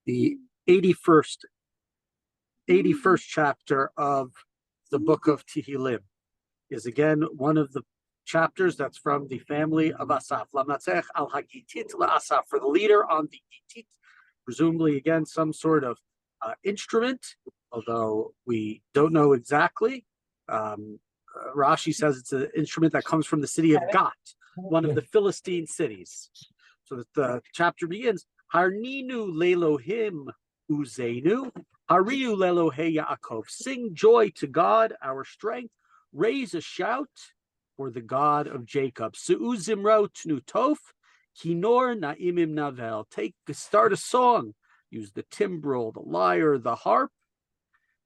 the 81st chapter of the book of Tehillim is again one of the chapters that's from the family of Asaph. Lamnatzech al Hagitit la'Asaph, for the leader on the Gitit, presumably again some sort of instrument, although we don't know exactly. Rashi says it's an instrument that comes from the city of Gat, one of the Philistine cities. So the chapter begins, Harninu lelohim uzenu, hariu lelohe Yaakov. Sing joy to God, our strength. Raise a shout for the God of Jacob. Su'uzimro tnutof, kinor na'imim navel. Start a song. Use the timbrel, the lyre, the harp.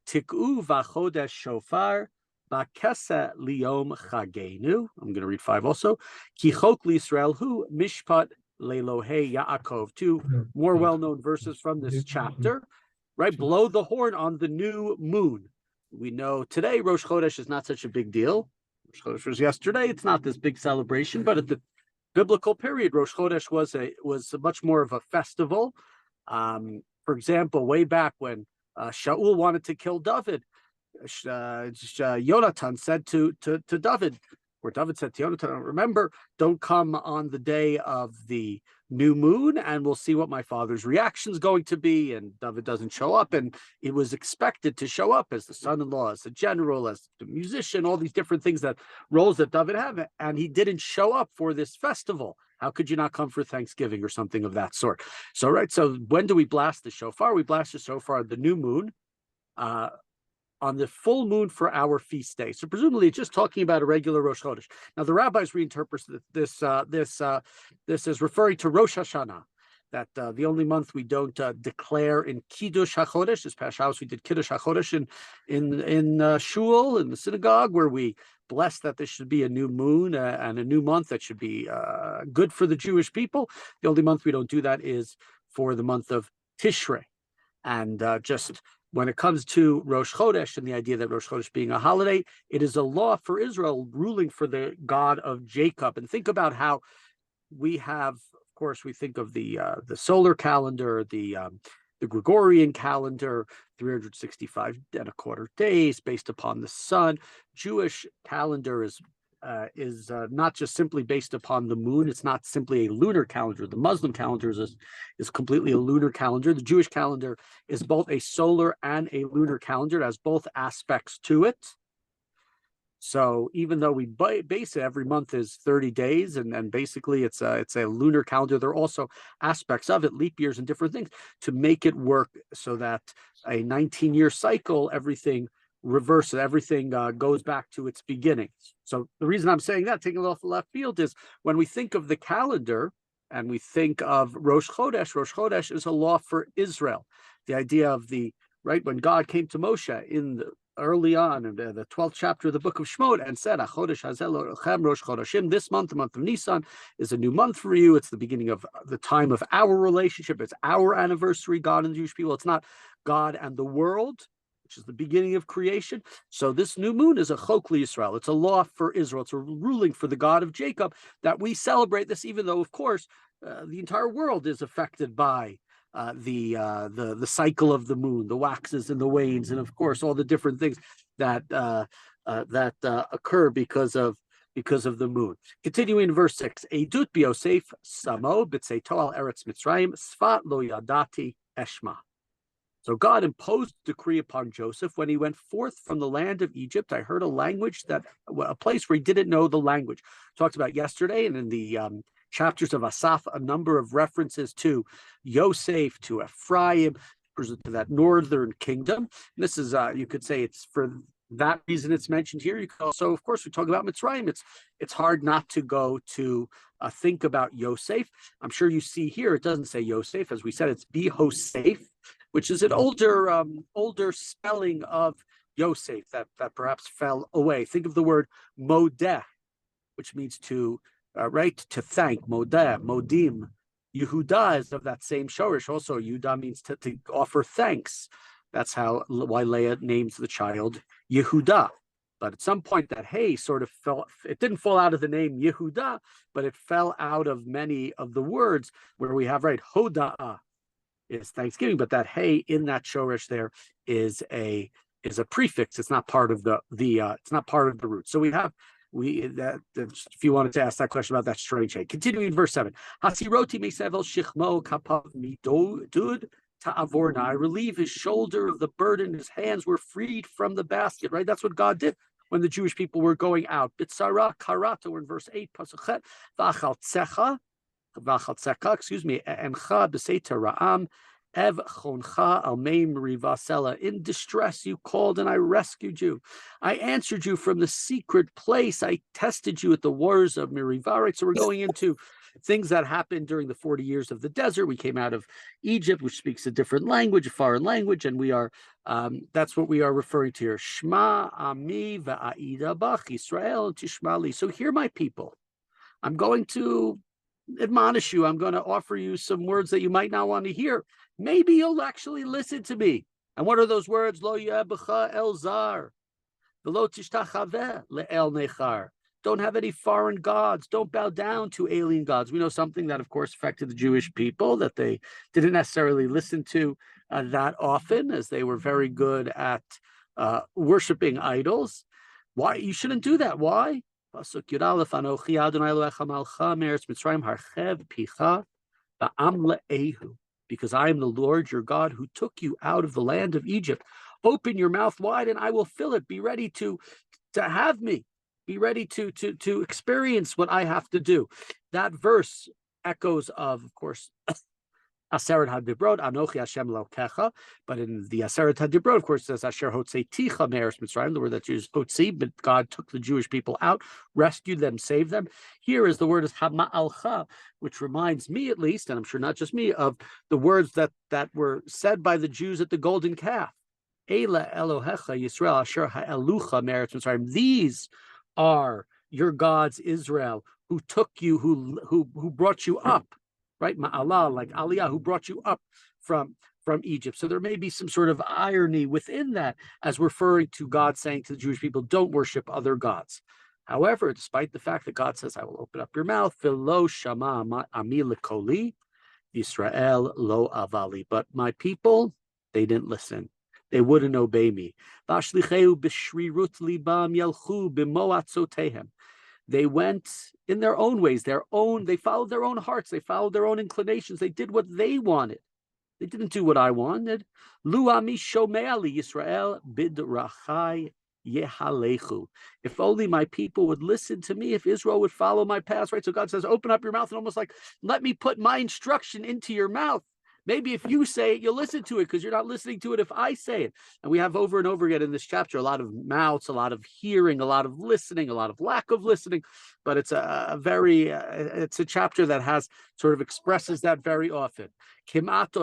Tik'u v'chodesh shofar, ba'kesa liyom chagenu. I'm going to read 5 also. Ki chok l'Yisrael hu mishpat lelohe Yaakov. 2 more well-known verses from this chapter. Right, blow the horn on the new moon. We know today Rosh Chodesh is not such a big deal. Rosh Chodesh was yesterday. It's not this big celebration, but at the biblical period, Rosh Chodesh was much more of a festival. For example, way back when Shaul wanted to kill David, Yonatan said to David, or David said to Yonatan, remember, don't come on the day of the new moon, and we'll see what my father's reaction is going to be. And David doesn't show up, and it was expected to show up as the son-in-law, as the general, as the musician, all these different things, that roles that David had, and he didn't show up for this festival. How could you not come for Thanksgiving or something of that sort? So when do we blast the shofar? We blast the shofar on the new moon, on the full moon for our feast day. So presumably it's just talking about a regular Rosh Chodesh. Now the rabbis reinterpret this as referring to Rosh Hashanah, that the only month we don't declare in Kiddush HaChodesh. This past house we did Kiddush HaChodesh in Shul, in the synagogue, where we bless that there should be a new moon and a new month that should be good for the Jewish people. The only month we don't do that is for the month of Tishrei. And just when it comes to Rosh Chodesh and the idea that Rosh Chodesh being a holiday, it is a law for Israel, ruling for the God of Jacob. And think about how we have, of course, we think of the solar calendar, the Gregorian calendar, 365 and a quarter days based upon the sun. Jewish calendar is not just simply based upon the moon. It's not simply a lunar calendar. The Muslim calendar is completely a lunar calendar. The Jewish calendar is both a solar and a lunar calendar. It has both aspects to it. So even though we base it, every month is 30 days, and basically it's a lunar calendar, there are also aspects of it, leap years and different things, to make it work so that a 19-year cycle, everything reverse it, everything goes back to its beginning. So the reason I'm saying that, taking it off the left field, is when we think of the calendar and we think of Rosh Chodesh is a law for Israel. The idea of when God came to Moshe early on in the 12th chapter of the book of Shemot and said, Chodesh hazel lochem Rosh Chodeshim, this month, the month of Nisan, is a new month for you. It's the beginning of the time of our relationship. It's our anniversary, God and the Jewish people. It's not God and the world, which is the beginning of creation. So this new moon is a chok l'Yisrael. It's a law for Israel. It's a ruling for the God of Jacob, that we celebrate this, even though, of course, the entire world is affected by the cycle of the moon, the waxes and the wanes, and of course all the different things that occur because of the moon. Continuing in verse 6, Eidut b'Yosef samo b'tzeito al eretz Mitzrayim sfat lo yadati eshma. So God imposed a decree upon Joseph when he went forth from the land of Egypt. I heard a place where he didn't know the language. Talked about yesterday, and in the chapters of Asaph, a number of references to Yosef, to Ephraim, to that northern kingdom. And this is, you could say, it's for that reason it's mentioned here. You could also, of course, we talk about Mitzrayim. It's hard not to go to think about Yosef. I'm sure you see here it doesn't say Yosef, as we said, it's Bihosef, which is an older spelling of Yosef that perhaps fell away. Think of the word modeh, which means to thank. Modeh, modim. Yehuda is of that same shorish. Also, Yehuda means to offer thanks. That's why Leah names the child Yehuda. But at some point that hey sort of it didn't fall out of the name Yehuda, but it fell out of many of the words where we have, Hoda'ah. is Thanksgiving, but that hey in that shoresh there is a prefix. It's not part of the it's not part of the root. So if you wanted to ask that question about that strange hey. Continuing in verse 7. Hasiroti mesevel shichmo kapav midud ta'avorna. I relieve his shoulder of the burden, his hands were freed from the basket, right? That's what God did when the Jewish people were going out. Bitzara karata, we're in verse 8, pasuk v'achaltzecha, excuse me, encha b'seita ra'am, ev choncha almeim rivasela. In distress you called and I rescued you. I answered you from the secret place. I tested you at the waters of Merivah. Right? So we're going into things that happened during the 40 years of the desert. We came out of Egypt, which speaks a different language, a foreign language, and we are that's what we are referring to here. Shma ami va'aida bach Yisrael tishmali. So hear my people. I'm going to admonish you. I'm going to offer you some words that you might not want to hear. Maybe you'll actually listen to me. And what are those words? Lo yebecha el zar, v'lo tishtachaveh le'el nechar. Don't have any foreign gods. Don't bow down to alien gods. We know something that, of course, affected the Jewish people that they didn't necessarily listen to that often, as they were very good at worshiping idols. Why? You shouldn't do that. Why? Because I am the Lord your God who took you out of the land of Egypt. Open your mouth wide and I will fill it. Be ready to have me. Be ready to experience what I have to do. That verse echoes of course, Aseret HaDibrot, Anochi Hashem Elokecha, but in the Aseret HaDibrot, of course, it says Asher Hotzeiticha Me'eretz Mitzrayim, the word that uses Hotzi, but God took the Jewish people out, rescued them, saved them. Here is the word is Hama'alcha, which reminds me, at least, and I'm sure not just me, of the words that were said by the Jews at the Golden Calf. Eila Elohecha Yisrael Asher Ha'elucha Me'eretz Mitzrayim. These are your gods, Israel, who took you, who brought you up, right? Ma'alah, like Aliyah, who brought you up from Egypt. So there may be some sort of irony within that as referring to God saying to the Jewish people, don't worship other gods. However, despite the fact that God says, I will open up your mouth, V'lo shama ami lekoli, Yisrael lo avali. But my people, they didn't listen. They wouldn't obey me. They went in their own ways, they followed their own hearts, they followed their own inclinations, they did what they wanted. They didn't do what I wanted. If only my people would listen to me, if Israel would follow my paths, right? So God says, open up your mouth and almost like, let me put my instruction into your mouth. Maybe if you say it, you'll listen to it because you're not listening to it if I say it. And we have over and over again in this chapter, a lot of mouths, a lot of hearing, a lot of listening, a lot of lack of listening. But it's it's a chapter that has sort of expresses that very often. That's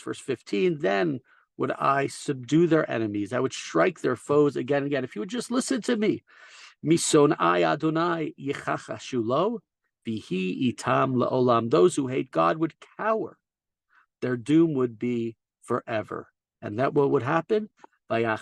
verse 15. Then would I subdue their enemies. I would strike their foes again and again. If you would just listen to me. Misonai Adonai yichachashulo. Those who hate God would cower. Their doom would be forever. And that what would happen? Then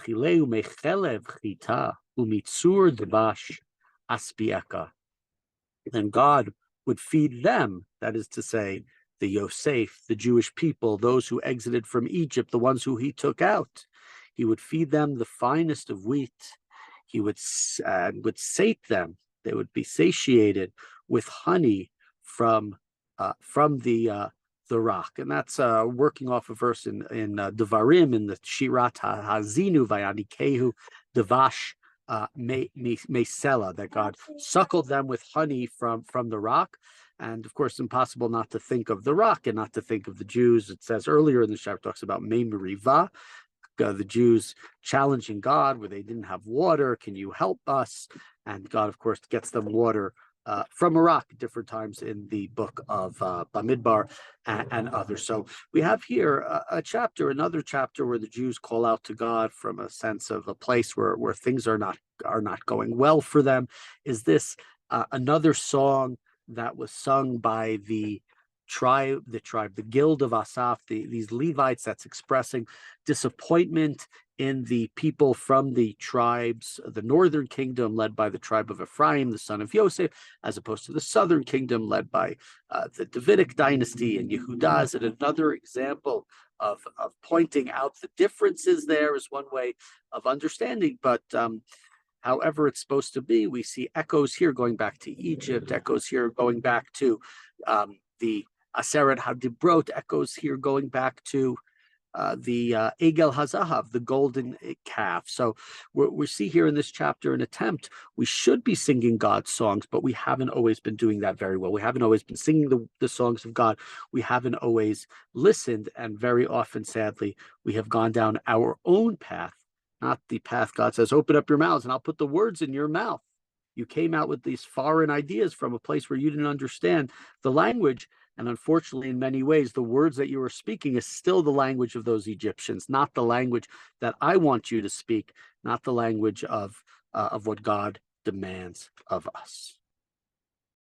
God would feed them, that is to say, the Yosef, the Jewish people, those who exited from Egypt, the ones who he took out. He would feed them the finest of wheat. He would sate them. They would be satiated with honey from the rock, and that's working off a verse in Devarim in the Shirat Hazinu Vayanikehu Devash Mesela, that God suckled them with honey from the rock. And of course, impossible not to think of the rock and not to think of the Jews. It says earlier in the chapter, talks about Mei Merivah, the Jews challenging God where they didn't have water. Can you help us? And God, of course, gets them water from a rock at different times in the book of Bamidbar and others. So we have here another chapter where the Jews call out to God from a sense of a place where things are not going well for them. Is this another song that was sung by the the guild of Asaph, these Levites, that's expressing disappointment in the people from the tribes, the northern kingdom led by the tribe of Ephraim, the son of Yosef, as opposed to the southern kingdom led by the Davidic dynasty and Yehudah. Is another example of pointing out the differences there is one way of understanding, but however it's supposed to be, we see echoes here going back to Egypt, echoes here going back to the Aseret HaDibrot, echoes here going back to the Egel HaZahav, the golden calf. So we see here in this chapter an attempt. We should be singing God's songs, but we haven't always been doing that very well. We haven't always been singing the songs of God. We haven't always listened, and very often, sadly, we have gone down our own path, not the path God says, open up your mouths and I'll put the words in your mouth. You came out with these foreign ideas from a place where you didn't understand the language. And unfortunately, in many ways, the words that you were speaking is still the language of those Egyptians, not the language that I want you to speak, not the language of what God demands of us.